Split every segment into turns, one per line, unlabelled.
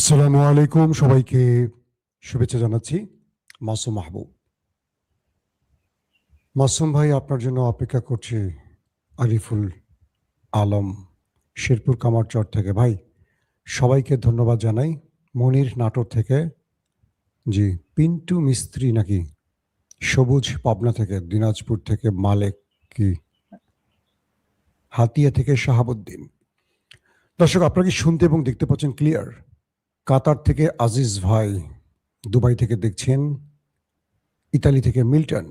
আসসালামু আলাইকুম, সবাইকে শুভেচ্ছা জানাচ্ছি। মাসুম মাহবুব। মাসুম ভাই, আপনার জন্য অপেক্ষা করছি। আরিফুল আলম, শেরপুর কামারচর থেকে। ভাই, সবাইকে ধন্যবাদ জানাই। মনির নাটোর থেকে। জি। পিন্টু মিস্ত্রি নাকি? সবুজ পাবনা থেকে। দিনাজপুর থেকে মালেক কি? হাতিয়া থেকে শাহাবুদ্দিন। দর্শক, আপনারা কি শুনতে এবং দেখতে পাচ্ছেন ক্লিয়ার? কাতার থেকে আজিজ ভাই, দুবাই থেকে দেখছেন, ইতালি থেকে মিল্টন,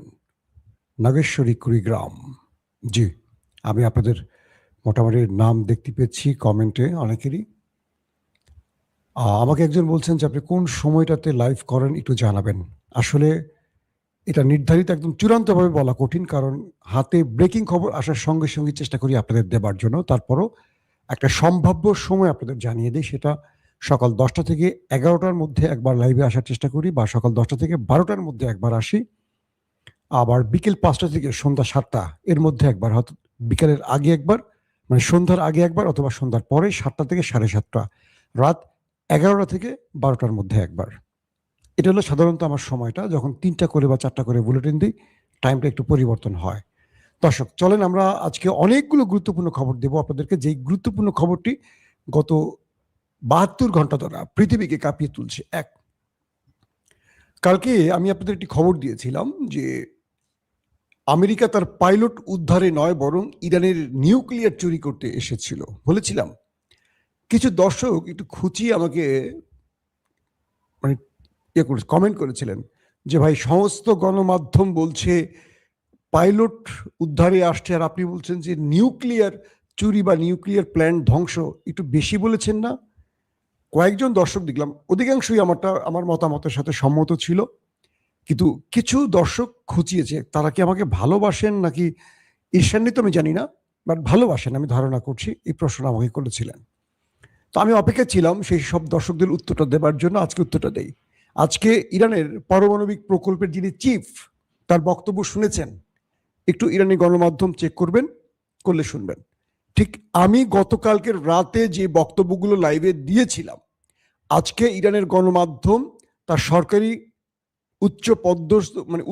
নাগেশ্বরী কুড়িগ্রাম। জি, আমি আপনাদের মোটামুটি নাম দেখতে পেয়েছি কমেন্টে অনেকেরই। আমাকে একজন বলছেন যে আপনি কোন সময়টাতে লাইভ করেন একটু জানাবেন। আসলে এটা নির্ধারিত একদম চূড়ান্তভাবে বলা কঠিন, কারণ হাতে ব্রেকিং খবর আসার সঙ্গে সঙ্গে চেষ্টা করি আপনাদের দেবার জন্য। তারপরও একটা সম্ভাব্য সময় আপনাদের জানিয়ে দিই, সেটা সকাল 10টা থেকে 11টার মধ্যে একবার লাইভে আসার চেষ্টা করি, বা সকাল 10টা থেকে 12টার মধ্যে একবার আসি। আবার বিকেল 5টা থেকে সন্ধ্যা 7টা এর মধ্যে একবার, হয়তো বিকেলের আগে একবার, মানে সন্ধ্যার আগে একবার, অথবা সন্ধ্যার পরে 7টা থেকে 7:30, রাত 11টা থেকে 12টার মধ্যে একবার। এটা হলো সাধারণত আমার সময়টা। যখন 3টা করে বা 4টা করে বুলেটিন দিই, টাইমটা একটু পরিবর্তন হয়। দর্শক, চলেন আমরা আজকে অনেকগুলো গুরুত্বপূর্ণ খবর দেব আপনাদেরকে, যেই গুরুত্বপূর্ণ খবরটি গত 72 ঘন্টা ধরে পৃথিবীকে কাঁপিয়ে তুলছে। কালকে আমি আপনাদের একটি খবর দিয়েছিলাম যে আমেরিকা তার পাইলট উদ্ধারে নয়, বরং ইরানের নিউক্লিয়ার চুরি করতে এসেছিল বলেছিলাম। কিছু দর্শক একটু খুঁচিয়ে আমাকে মানে কমেন্ট করেছিলেন যে ভাই, সমস্ত গণমাধ্যম বলছে পাইলট উদ্ধারে আসছে, আর আপনি বলছেন যে নিউক্লিয়ার চুরি বা নিউক্লিয়ার প্ল্যান্ট ধ্বংস, একটু বেশি বলেছেন না? কয়েকজন দর্শক দেখলাম, অধিকাংশই আমার মতামতের সাথে সম্মত ছিল, কিন্তু কিছু দর্শক খুঁচিয়েছে। তারা কি আমাকে ভালোবাসেন নাকি ঈর্ষান্বিত আমি জানি না, বাট ভালোবাসেন আমি ধারণা করছি। এই প্রশ্নটা আমাকে করেছিলেন। তো আমি অপেক্ষা ছিলাম সেই সব দর্শকদের উত্তরটা দেবার জন্য। আজকে উত্তরটা দেই। আজকে ইরানের পারমাণবিক প্রকল্পের যিনি চিফ, তার বক্তব্য শুনেছেন? একটু ইরানি গণমাধ্যম চেক করবেন, করলে শুনবেন। ঠিক আমি গতকালকের রাতে যে বক্তব্যগুলো লাইভে দিয়েছিলাম, আজকে ইরানের গণমাধ্যম তার সরকারি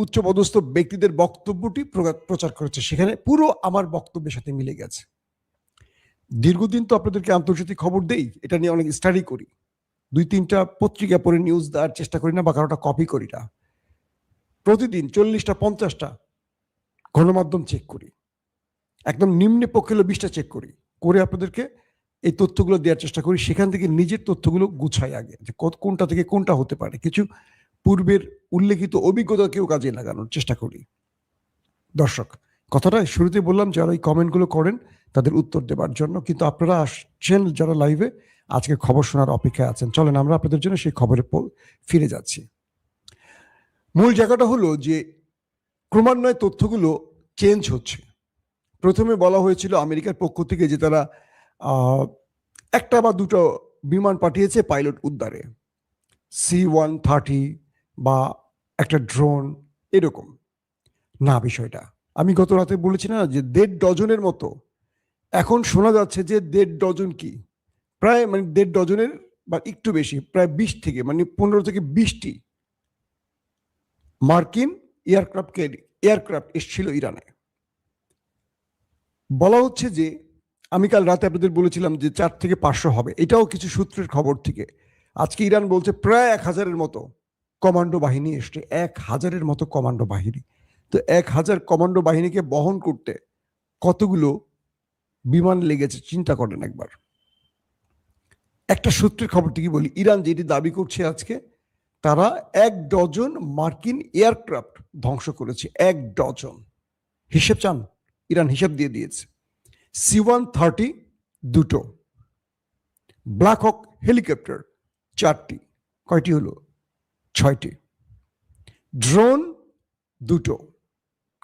উচ্চপদস্থ ব্যক্তিদের বক্তব্যটি প্রচার করেছে। সেখানে পুরো আমার বক্তব্যের সাথে মিলে গেছে। দীর্ঘদিন তো আপনাদেরকে আন্তর্জাতিক খবর দেই, এটা নিয়ে অনেক স্টাডি করি, 2-3টা পত্রিকা পড়ে নিউজ দেওয়ার চেষ্টা করি না, বা কারোটা কপি করি না। প্রতিদিন 40টা 50টা গণমাধ্যম চেক করি, একদম নিম্নে পক্ষে হলো 20টা চেক করি, করে আপনাদেরকে এই তথ্যগুলো দেওয়ার চেষ্টা করি। সেখান থেকে নিজের তথ্যগুলো গুছাই আগে, যে কোনটা থেকে কোনটা হতে পারে, কিছু পূর্বের উল্লেখিত অভিজ্ঞতাকেও কাজে লাগানোর চেষ্টা করি। দর্শক, কথাটা শুরুতে বললাম যারা এই কমেন্টগুলো করেন তাদের উত্তর দেবার জন্য, কিন্তু আপনারা আসছেন যারা লাইভে, আজকে খবর শোনার অপেক্ষায় আছেন। চলেন আমরা আপনাদের জন্য সেই খবরে ফিরে যাচ্ছি। মূল জায়গাটা হলো যে ক্রমান্বয়ে তথ্যগুলো চেঞ্জ হচ্ছে। প্রথমে বলা হয়েছিল আমেরিকার পক্ষ থেকে যে তারা একটা বা দুটো বিমান পাঠিয়েছে পাইলট উদ্ধারে, C-130 বা একটা ড্রোন, এরকম না বিষয়টা। আমি গত রাতে বলেছি না যে 1.5 ডজনের মতো। এখন শোনা যাচ্ছে যে 1.5 ডজন কি, প্রায় 1.5 ডজনের বা একটু বেশি, প্রায় 20 থেকে 15 থেকে 20টি মার্কিন এয়ারক্রাফট এসেছিল ইরানে। বলা হচ্ছে যে, আমি কাল রাতে আপনাদের বলেছিলাম যে 4 থেকে 500 হবে, এটাও কিছু সূত্রের খবর থেকে। আজকে ইরান বলছে প্রায় 1000-এর মতো কমান্ডো বাহিনী এসছে, 1000-এর মতো কমান্ডো বাহিনী। তো 1000 কমান্ডো বাহিনীকে বহন করতে কতগুলো বিমান লেগেছে চিন্তা করেন একবার। একটা সূত্রের খবর থেকে বলি, ইরান যেটি দাবি করছে আজকে, তারা 1 ডজন মার্কিন এয়ারক্রাফট ধ্বংস করেছে। 1 ডজন। হিসেব চান? ইরান হিসাব দিয়ে দিয়েছে। C-130 2টো, ব্ল্যাক হক হেলিকপ্টার 4টি, কয়টি হলো? 6টি। ড্রোন 2টো,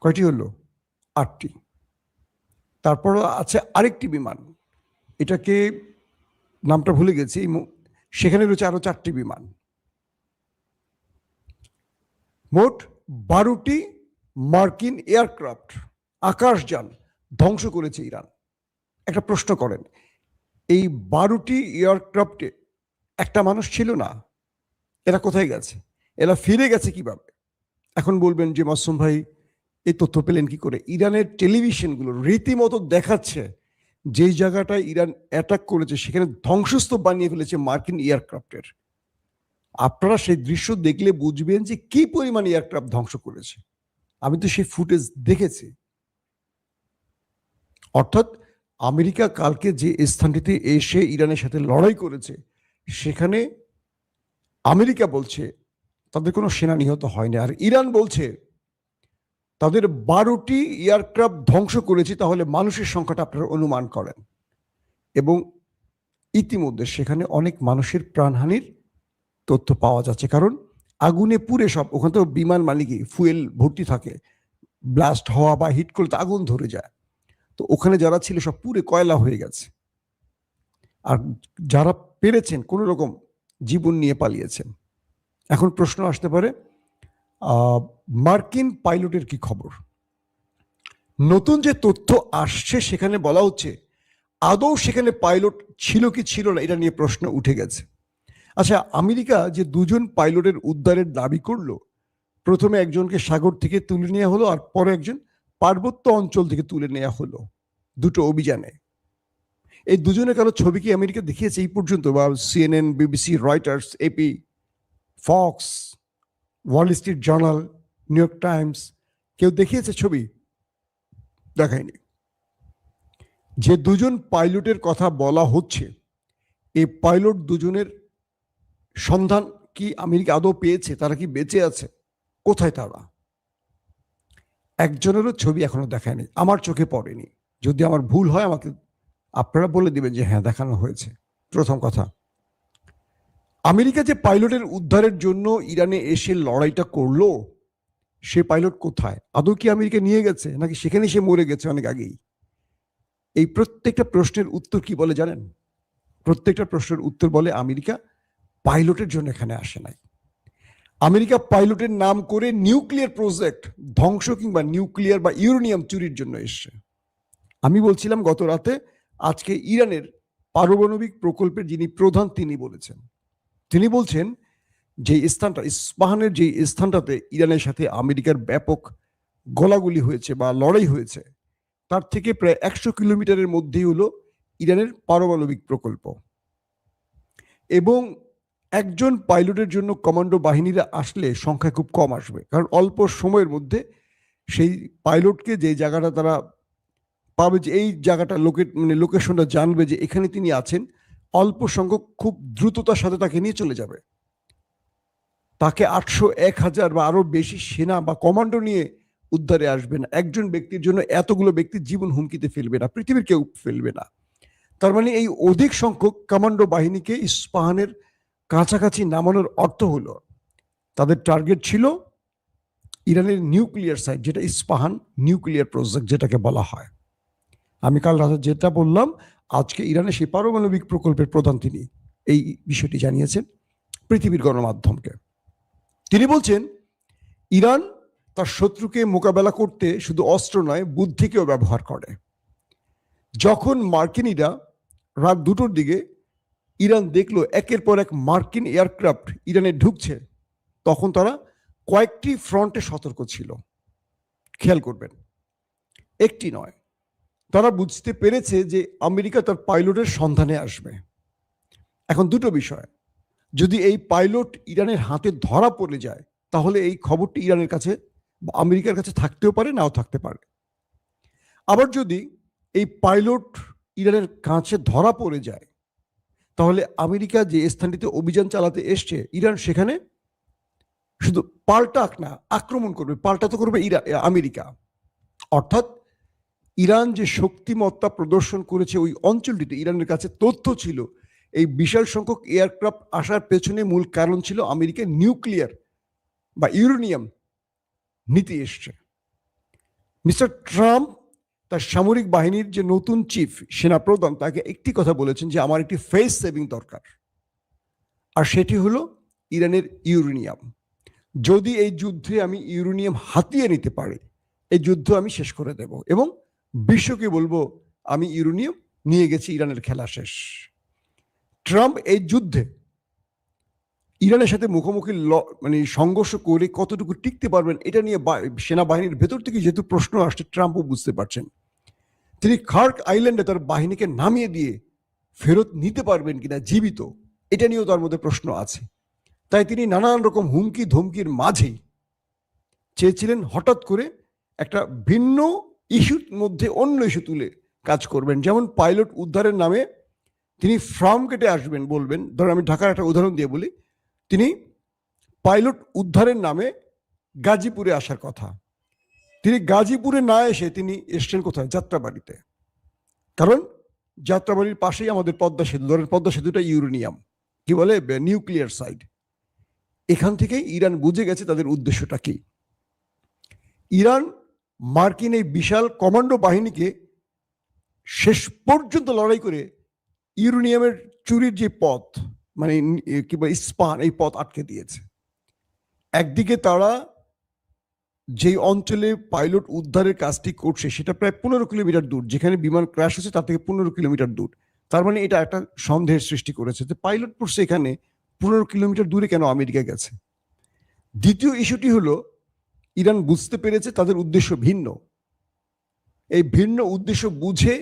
কয়টি হলো? 8টি। তারপর আছে আরেকটি বিমান, এটাকে নামটা ভুলে গেছি, সেখানে রয়েছে আরো 4টি বিমান। মোট 12টি মার্কিন এয়ারক্রাফট, আকাশযান ধ্বংস করেছে ইরান। একটা প্রশ্ন করেন, এই 12টি এয়ারক্রাফটে একটা মানুষ ছিল না। এরা কোথায় গেছে? এরা ফিরে গেছে কিভাবে? এখন বলবেন যে মাসুম ভাই এই তথ্য পেলেন কি করে? ইরানের টেলিভিশনগুলো রীতিমতো দেখাচ্ছে যেই জায়গাটায় ইরান অ্যাটাক করেছে সেখানে ধ্বংসস্তূপ বানিয়ে ফেলেছে মার্কিন এয়ারক্রাফটের। আপনারা সেই দৃশ্য দেখলে বুঝবেন যে কি পরিমাণ এয়ারক্রাফট ধ্বংস করেছে। আমি তো সেই ফুটেজ দেখেছি। অর্থাৎ আমেরিকা কালকে যে স্থানটিতে এসে ইরানের সাথে লড়াই করেছে সেখানে আমেরিকা বলছে তাদের কোনো সেনা নিহত হয়নি, আর ইরান বলছে তাদের 12টি এয়ারক্রাফট ধ্বংস করেছে। তাহলে মানুষের সংখ্যাটা আপনারা অনুমান করেন। এবং ইতিমধ্যে সেখানে অনেক মানুষের প্রাণহানির তথ্য পাওয়া যাচ্ছে, কারণ আগুনে পুড়ে সব, ওখানে তো বিমান মালিকই ফুয়েল ভর্তি থাকে, ব্লাস্ট হওয়া বা হিট করলে তো আগুন ধরে যায়। তো ওখানে যারা ছিল সব পুড়ে কয়লা হয়ে গেছে, আর যারা পেরেছেন কোনো রকম জীবন নিয়ে পালিয়েছেন। এখন প্রশ্ন আসতে পারে মার্কিন পাইলটের কি খবর? নতুন যে তথ্য আসছে সেখানে বলা হচ্ছে আদৌ সেখানে পাইলট ছিল কি ছিল না এটা নিয়ে প্রশ্ন উঠে গেছে। আচ্ছা, আমেরিকা যে দুজন পাইলটের উদ্ধারের দাবি করলো, প্রথমে একজনকে সাগর থেকে তুলে নেওয়া হলো আর পরে একজন পার্বত্য অঞ্চল থেকে তুলে নেওয়া হলো, দুটো অভিযানে। এই দুজনের কারো ছবি কি আমেরিকা দেখিয়েছে এই পর্যন্ত? বা CNN, BBC, Reuters, AP, Fox, Wall Street Journal, New York Times কেউ দেখিয়েছে ছবি? দেখায়নি। যে দুজন পাইলটের কথা বলা হচ্ছে, এই পাইলট দুজনের সন্ধান কি আমেরিকা আদৌ পেয়েছে? তারা কি বেঁচে আছে? কোথায় তারা? একজনেরও ছবি এখনো দেখায়নি, আমার চোখে পড়েনি। যদি আমার ভুল হয় আমাকে আপনারা বলে দিবেন যে হ্যাঁ দেখানো হয়েছে। প্রথম কথা, আমেরিকা যে পাইলটের উদ্ধারের জন্য ইরানে এসে লড়াইটা করলো, সে পাইলট কোথায়? আদৌ কি আমেরিকা নিয়ে গেছে নাকি সেখানে সে মরে গেছে অনেক আগেই? এই প্রত্যেকটা প্রশ্নের উত্তর কি বলে জানেন? প্রত্যেকটা প্রশ্নের উত্তর বলে আমেরিকা পাইলটের জন্য এখানে আসে নাই। আমেরিকা পাইলটের নাম করে নিউক্লিয়ার প্রজেক্ট ধ্বংস কিংবা নিউক্লিয়ার বা ইউরেনিয়াম চুরির জন্য এসছে। আমি বলছিলাম গত রাতে, আজকে ইরানের পারমাণবিক প্রকল্পের যিনি প্রধান তিনি বলছেন যে স্থানটা ইস্পাহানের যে স্থানটাতে ইরানের সাথে আমেরিকার ব্যাপক গোলাগুলি হয়েছে বা লড়াই হয়েছে, তার থেকে প্রায় 100 কিলোমিটারের মধ্যেই হলো ইরানের পারমাণবিক প্রকল্প। এবং একজন পাইলটের জন্য কমান্ডো বাহিনীরা আসলে সংখ্যা খুব কম আসবে, কারণ অল্প সময়ের মধ্যে সেই পাইলটকে যে জায়গাটা তারা পাবে, যে এই জায়গাটা লোকেশনটা জানবে যে এখানে তিনি আছেন, অল্প সংখ্যক খুব দ্রুততার সাথে তাকে নিয়ে চলে যাবে। তাকে 800, 1000 বা আরো বেশি সেনা বা কমান্ডো নিয়ে উদ্ধারে আসবে না। একজন ব্যক্তির জন্য এতগুলো ব্যক্তির জীবন হুমকিতে ফেলবে না, পৃথিবীর কেউ ফেলবে না। তার মানে এই অধিক সংখ্যক কমান্ডো বাহিনীকে ইস্পাহানের কাছাকাছি নামানোর অর্থ হলো তাদের টার্গেট ছিল ইরানের নিউক্লিয়ার সাইট, যেটা ইস্পাহান নিউক্লিয়ার প্রজেক্ট যেটাকে বলা হয়। আমি কাল রাতে যেটা বললাম, আজকে ইরানের সেই পারমাণবিক প্রকল্পের প্রধান তিনি এই বিষয়টি জানিয়েছেন পৃথিবীর গণমাধ্যমকে। তিনি বলছেন ইরান তার শত্রুকে মোকাবেলা করতে শুধু অস্ত্র নয়, বুদ্ধিকেও ব্যবহার করে। যখন মার্কিনিরা রাত 2টোর দিকে ইরান দেখলো একের পর এক মার্কিন এয়ারক্রাফট ইরানে ঢুকছে, তখন তারা কয়েকটি ফ্রন্টে সতর্ক ছিল। খেয়াল করবেন, একটি নয়। তারা বুঝতে পেরেছে যে আমেরিকা তার পাইলটের সন্ধানে আসবে। এখন দুটো বিষয়, যদি এই পাইলট ইরানের হাতে ধরা পড়ে যায় তাহলে এই খবরটি ইরানের কাছে বা আমেরিকার কাছে থাকতেও পারে, নাও থাকতে পারে। আবার যদি এই পাইলট ইরানের কাছে ধরা পড়ে যায় তাহলে আমেরিকা যে স্থানটিতে অভিযান চালাতে এসছে, ইরান সেখানে শুধু আক্রমণ করবে, পাল্টা তো করবে আমেরিকা। অর্থাৎ ইরান যে শক্তিমত্তা প্রদর্শন করেছে ওই অঞ্চলটিতে, ইরানের কাছে তথ্য ছিল এই বিশাল সংখ্যক এয়ারক্রাফট আসার পেছনে মূল কারণ ছিল আমেরিকার নিউক্লিয়ার বা ইউরেনিয়াম নীতি এসছে। মিস্টার ট্রাম্প তার সামরিক বাহিনীর যে নতুন চিফ সেনাপ্রধান তাকে একটি কথা বলেছেন যে আমার একটি ফেস সেভিং দরকার, আর সেটি হলো ইরানের ইউরেনিয়াম। যদি এই যুদ্ধে আমি ইউরেনিয়াম হাতিয়ে নিতে পারি, এই যুদ্ধ আমি শেষ করে দেব এবং বিশ্বকে বলবো আমি ইউরেনিয়াম নিয়ে গেছি, ইরানের খেলা শেষ। ট্রাম্প এই যুদ্ধে ইরানের সাথে মুখোমুখি মানে সংঘর্ষ করে কতটুকু টিকতে পারবেন এটা নিয়ে সেনাবাহিনীর ভেতর থেকে যেহেতু প্রশ্ন আসছে, ট্রাম্পও বুঝতে পারছেন তিনি খার্ক আইল্যান্ডে তার বাহিনীকে নামিয়ে দিয়ে ফেরত নিতে পারবেন কিনা জীবিত, এটা নিয়েও তার মধ্যে প্রশ্ন আছে। তাই তিনি নানান রকম হুমকি ধমকির মাঝেই চেয়েছিলেন হঠাৎ করে একটা ভিন্ন ইস্যুর মধ্যে অন্য ইস্যু তুলে কাজ করবেন, যেমন পাইলট উদ্ধারের নামে তিনি ফার্ম কেটে আসবেন, বলবেন, ধরুন আমি ঢাকার একটা উদাহরণ দিয়ে বলি, তিনি পাইলট উদ্ধারের নামে গাজীপুরে আসার কথা, তিনি গাজীপুরে না এসে তিনি এসছেন কোথায়? যাত্রাবাড়িতে। কারণ যাত্রাবাড়ির পাশেই আমাদের পদ্মা সেতু, ধরেন পদ্মা সেতুটা ইউরেনিয়াম কি বলে নিউক্লিয়ার সাইড, এখান থেকেই ইরান বুঝে গেছে তাদের উদ্দেশ্যটা কি। ইরান মার্কিন এই বিশাল কমান্ডো বাহিনীকে শেষ পর্যন্ত লড়াই করে ইউরেনিয়ামের চুরির যে পথ, মানে কি বলে ইস্পাহান, এই পথ আটকে দিয়েছে। একদিকে তারা যেই অঞ্চলে পাইলট উদ্ধারের কাজটি করছে সেটা প্রায় 15 কিলোমিটার দূর, যেখানে বিমান ক্র্যাশ হচ্ছে তার থেকে 15 কিলোমিটার দূর। তার মানে এটা একটা সন্দেহের সৃষ্টি করেছে যে পাইলট পড়ছে এখানে, 15 কিলোমিটার দূরে কেন আমেরিকা গেছে। দ্বিতীয় ইস্যুটি হলো ইরান বুঝতে পেরেছে তাদের উদ্দেশ্য ভিন্ন। এই ভিন্ন উদ্দেশ্য বুঝে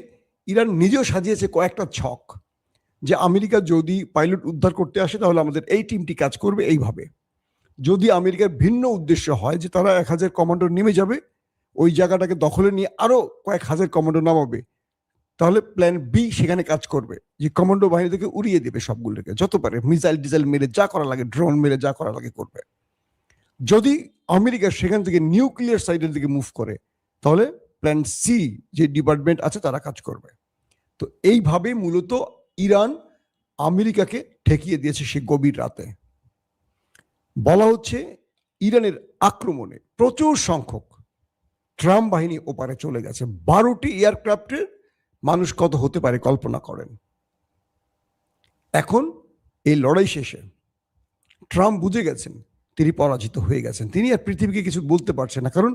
ইরান নিজেও সাজিয়েছে কয়েকটা ছক, যে আমেরিকা যদি পাইলট উদ্ধার করতে আসে তাহলে আমাদের এই টিমটি কাজ করবে এইভাবে। যদি আমেরিকার ভিন্ন উদ্দেশ্য হয় যে তারা 1000 কমান্ডো নেমে যাবে, ওই জায়গাটাকে দখলে নিয়ে আরো কয়েক হাজার কমান্ডো নামাবে, তাহলে প্ল্যান বি সেখানে কাজ করবে, যে কমান্ডো বাহিনী থেকে উড়িয়ে দেবে সবগুলোকে, যত পারে মিসাইল টিসাইল মেরে যা করা লাগে, ড্রোন মেরে যা করা লাগে করবে। যদি আমেরিকা সেখান থেকে নিউক্লিয়ার সাইডের দিকে মুভ করে তাহলে প্ল্যান সি যে ডিপার্টমেন্ট আছে তারা কাজ করবে। তো এইভাবে মূলত ইরান আমেরিকাকে ঠেকিয়ে দিয়েছে সে গভীর রাতে। বলা হচ্ছে ইরানের আক্রমণে প্রচুর সংখ্যক ট্রাম্প বাহিনী ওপারে চলে গেছে। 12টি এয়ারক্রাফটের মানুষ কত হতে পারে কল্পনা করেন। এখন এই লড়াই শেষে ট্রাম্প বুঝে গেছেন তিনি পরাজিত হয়ে গেছেন, তিনি আর পৃথিবীকে কিছু বলতে পারছেন না, কারণ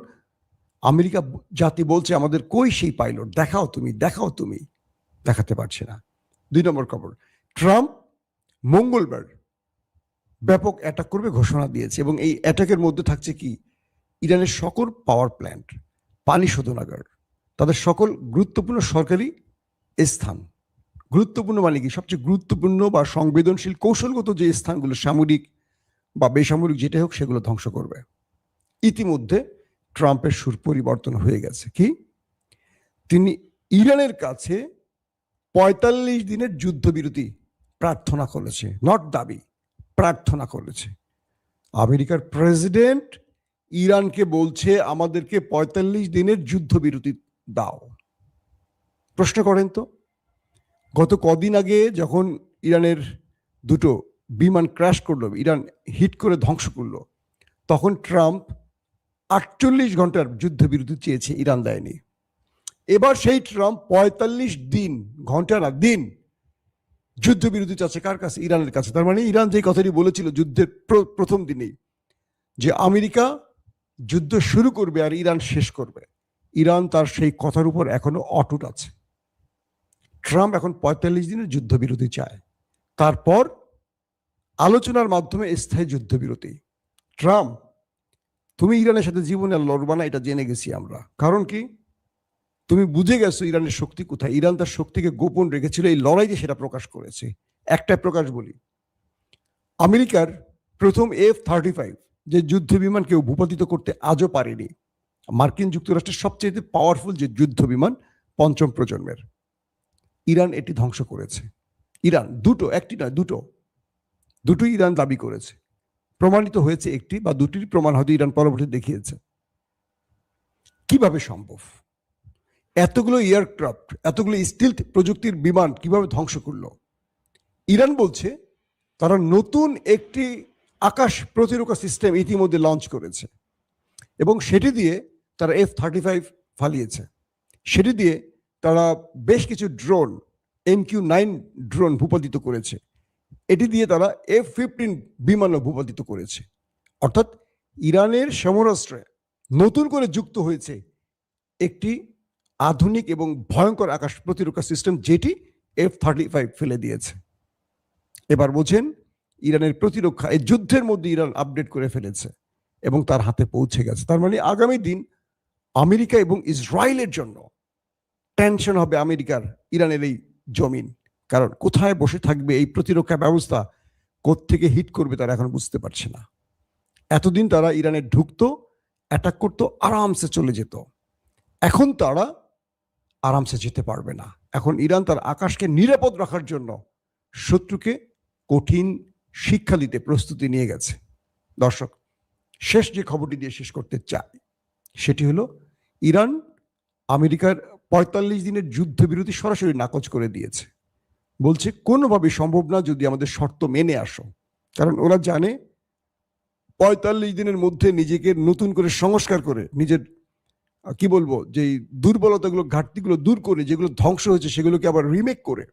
আমেরিকা জাতি বলছে আমাদের কই সেই পাইলট, দেখাও তুমি, দেখাও তুমি, দেখাতে পারছে না। 2 নম্বর খবর, ট্রাম্প মঙ্গলবার ব্যাপক অ্যাটাক করবে ঘোষণা দিয়েছে, এবং এই অ্যাটাকের মধ্যে থাকছে কি, ইরানের সকল পাওয়ার প্ল্যান্ট, পানি শোধনাগার, তাদের সকল গুরুত্বপূর্ণ সরকারি স্থান, গুরুত্বপূর্ণ মানে কি সবচেয়ে গুরুত্বপূর্ণ বা সংবেদনশীল কৌশলগত যে স্থানগুলো সামরিক বা বেসামরিক যেটাই হোক সেগুলো ধ্বংস করবে। ইতিমধ্যে ট্রাম্পের সুর পরিবর্তন হয়ে গেছে, কি তিনি ইরানের কাছে 45 দিনের যুদ্ধবিরতি প্রার্থনা করেছে, নট দাবি, প্রার্থনা করেছে। আমেরিকার প্রেসিডেন্ট ইরানকে বলছে আমাদেরকে 45 দিনের যুদ্ধবিরতি দাও। প্রশ্ন করেন তো, গত কদিন আগে যখন ইরানের দুটো বিমান ক্র্যাশ করলো, ইরান হিট করে ধ্বংস করলো, তখন ট্রাম্প 48 ঘন্টার যুদ্ধবিরতি চেয়েছে, ইরান দেয়নি। এবার সেই ট্রাম্প 45 দিন, ঘন্টা না দিন, যুদ্ধবিরতি চাচ্ছে কার কাছে? ইরানের কাছে। তার মানে ইরান যে কথাটি বলেছিল যুদ্ধের প্রথম দিনেই, যে আমেরিকা যুদ্ধ শুরু করবে আর ইরান শেষ করবে, ইরান তার সেই কথার উপর এখনো অটুট আছে। ট্রাম্প এখন 45 দিনের যুদ্ধবিরতি চায়, তারপর আলোচনার মাধ্যমে স্থায়ী যুদ্ধবিরতি। ট্রাম্প, তুমি ইরানের সাথে জীবনে লড়বা না, এটা জেনে গেছি আমরা। কারণ কি, তুমি বুঝে গেছো ইরানের শক্তি কোথায়। ইরান তার শক্তিকে গোপন রেখেছিল, এই লড়াইতে সেটা প্রকাশ করেছে। একটা প্রকাশ বলি, আমেরিকার প্রথম F-35 যে যুদ্ধ বিমান কেউ ভূপাতিত করতে আজও পারেনি, মার্কিন যুক্তরাষ্ট্রের সবচেয়ে পাওয়ারফুল যে যুদ্ধ বিমান 5ম প্রজন্মের, ইরান এটি ধ্বংস করেছে। ইরান দুটো, একটি নয়, দুটোই ইরান দাবি করেছে। প্রমাণিত হয়েছে একটি বা দুটির প্রমাণ হয়তো ইরান পরবর্তী দেখিয়েছে। কিভাবে সম্ভব? এতগুলো এয়ারক্রাফট, এতগুলো স্টিলথ প্রযুক্তির বিমান কিভাবে ধ্বংস করলো? ইরান বলছে তারা নতুন একটি আকাশ প্রতিরক্ষা সিস্টেম ইতিমধ্যে লঞ্চ করেছে, এবং সেটি দিয়ে তারা F-35 ফালিয়েছে। সেটি দিয়ে তারা বেশ কিছু ড্রোন, MQ-9 ড্রোন ভূপাতিত করেছে। এটি দিয়ে তারা F-15 বিমানও ভূপাতিত করেছে। অর্থাৎ ইরানের সমরাস্ত্রে নতুন করে যুক্ত হয়েছে একটি আধুনিক এবং ভয়ঙ্কর আকাশ প্রতিরক্ষা সিস্টেম, যেটি F-35 ফেলে দিয়েছে। এবার বোঝেন ইরানের প্রতিরক্ষা এই যুদ্ধের মধ্যে ইরান আপডেট করে ফেলেছে এবং তার হাতে পৌঁছে গেছে। তার মানে আগামী দিন আমেরিকা এবং ইসরায়েলের জন্য টেনশন হবে আমেরিকার ইরানের এই জমিন, কারণ কোথায় বসে থাকবে এই প্রতিরক্ষা ব্যবস্থা, কোত্থেকে হিট করবে তারা এখন বুঝতে পারছে না। এতদিন তারা ইরানে ঢুকতো, অ্যাটাক করতো, আরামসে চলে যেত। এখন তারা আরামসে যেতে পারবে না। এখন ইরান তার আকাশকে নিরাপদ রাখার জন্য শত্রুকে কঠিন শিক্ষা দিতে প্রস্তুতি নিয়ে গেছে। দর্শক, শেষ যে খবরটি দিয়ে শেষ করতে চাই সেটি হলো ইরান আমেরিকার ৪৫ দিনের যুদ্ধবিরতি সরাসরি নাকচ করে দিয়েছে। বলছে কোনোভাবেই সম্ভব না যদি আমাদের শর্ত মেনে আসো, কারণ ওরা জানে ৪৫ দিনের মধ্যে নিজেকে নতুন করে সংস্কার করে নিজের কি বলবো যে দুর্বলতাগুলো ঘাটতিগুলো দূর করে যেগুলো ধ্বংস হয়েছে সেগুলোকে আবার রিমেক করে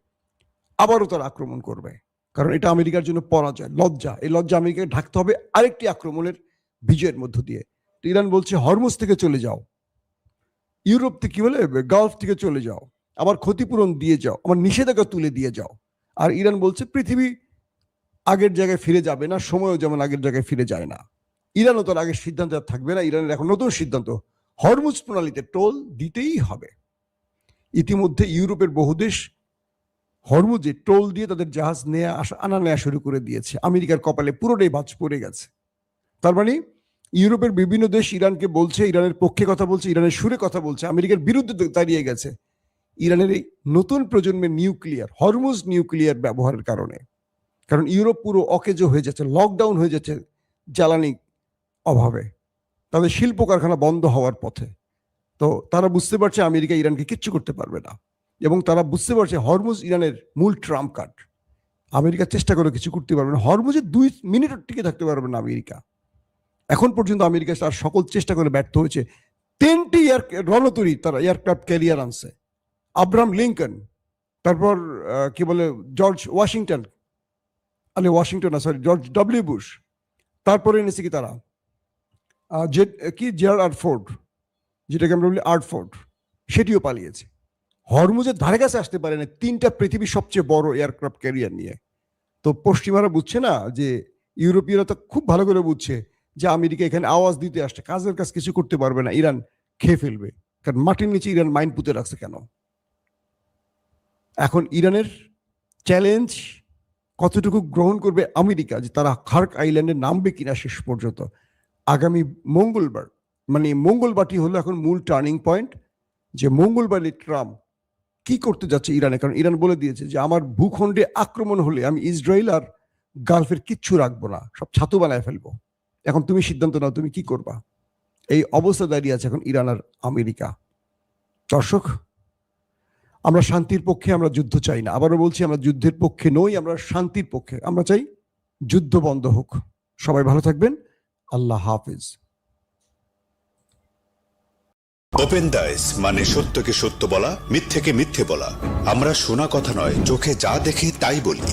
আবারও তারা আক্রমণ করবে। কারণ এটা আমেরিকার জন্য পরাজয়, লজ্জা। এই লজ্জা আমেরিকাকে ঢাকতে হবে আরেকটি আক্রমণের বিজয়ের মধ্য দিয়ে। ইরান বলছে হরমুজ থেকে চলে যাও, ইউরোপ থেকে কি বলে গালফ থেকে চলে যাও, আবার ক্ষতিপূরণ দিয়ে যাও, আবার নিষেধাজ্ঞা তুলে দিয়ে যাও। আর ইরান বলছে পৃথিবী আগের জায়গায় ফিরে যাবে না, সময়ও যেমন আগের জায়গায় ফিরে যায় না। ইরানও তার আগের সিদ্ধান্ত আর থাকবে না। ইরানের এখন নতুন সিদ্ধান্ত, হরমুজ প্রণালীতে টোল দিতেই হবে। ইতিমধ্যে ইউরোপের বহু দেশ হরমুজে টোল দিয়ে তাদের জাহাজ আনা নেওয়া শুরু করে দিয়েছে। আমেরিকার কপালে পুরোটাই ভাঁজ পড়ে গেছে। তার মানে ইউরোপের বিভিন্ন দেশ ইরানকে বলছে, ইরানের পক্ষে কথা বলছে, ইরানের সুরে কথা বলছে, আমেরিকার বিরুদ্ধে দাঁড়িয়ে গেছে ইরানের এই নতুন প্রজন্মের নিউক্লিয়ার, হরমুজ নিউক্লিয়ার ব্যবহারের কারণে। কারণ ইউরোপ পুরো অকেজো হয়ে যাচ্ছে, লকডাউন হয়ে যাচ্ছে জ্বালানি অভাবে, তাদের শিল্প কারখানা বন্ধ হওয়ার পথে। তো তারা বুঝতে পারছে আমেরিকা ইরানকে কিচ্ছু করতে পারবে না, এবং তারা বুঝতে পারছে হরমুজ ইরানের মূল ট্রাম্প কার্ড। আমেরিকা চেষ্টা করে কিছু করতে পারবে না, হরমুজে 2 মিনিটও টিকে থাকতে পারবে না আমেরিকা। এখন পর্যন্ত আমেরিকা তার সকল চেষ্টা করে ব্যর্থ হয়েছে। 3টি রণতরী তারা এয়ারক্রাফট ক্যারিয়ার আনছে, আব্রাহাম লিঙ্কন, তারপর কি বলে জর্জ ওয়াশিংটন না সরি জর্জ ডব্লিউ বুশ, তারপরে এনেছে কি তারা জেরার্ড ফোর্ড, যেটাকে আমরা বলি আর্টফোর্ড, সেটিও পালিয়েছে। হরমুজের ধারে কাছে আসতে পারে না 3টা পৃথিবীর সবচেয়ে বড় এয়ারক্রাফট ক্যারিয়ার নিয়ে। তো পশ্চিমারা বুঝছে না যে, ইউরোপীয়রা তো খুব ভালো করে বুঝছে যে আমেরিকা এখানে আওয়াজ দিতে আসছে, কাজের কাজ কিছু করতে পারবে না, ইরান খেয়ে ফেলবে। কারণ মাটির নিচে ইরান মাইন পুঁতে রাখছে কেন? এখন ইরানের চ্যালেঞ্জ কতটুকু গ্রহণ করবে আমেরিকা, যে তারা খার্ক আইল্যান্ডে নামবে কিনা শেষ পর্যন্ত। আগামী মঙ্গলবার, মানে মঙ্গলবারটি হলো এখন মূল টার্নিং পয়েন্ট, যে মঙ্গলবারে ট্রাম্প কি করতে যাচ্ছে ইরানে। কারণ ইরান বলে দিয়েছে যে আমার ভূখণ্ডে আক্রমণ হলে আমি ইসরায়েল আর গালফের কিচ্ছু রাখবো না, সব ছাতু বানায় ফেলবো। এখন তুমি সিদ্ধান্ত নাও তুমি কি করবা। এই অবস্থা দাঁড়িয়ে আছে এখন ইরান আর আমেরিকা। দর্শক, আমরা শান্তির পক্ষে, আমরা যুদ্ধ চাই না। আবারও বলছি, আমরা যুদ্ধের পক্ষে নই, আমরা শান্তির পক্ষে। আমরা চাই যুদ্ধ বন্ধ হোক। সবাই ভালো থাকবেন। আল্লাহ হাফিজ।
ওপেন দাইস মানে সত্যকে সত্য বলা, মিথ্যেকে মিথ্যে বলা। আমরা শোনা কথা নয়, চোখে যা দেখি তাই বলি।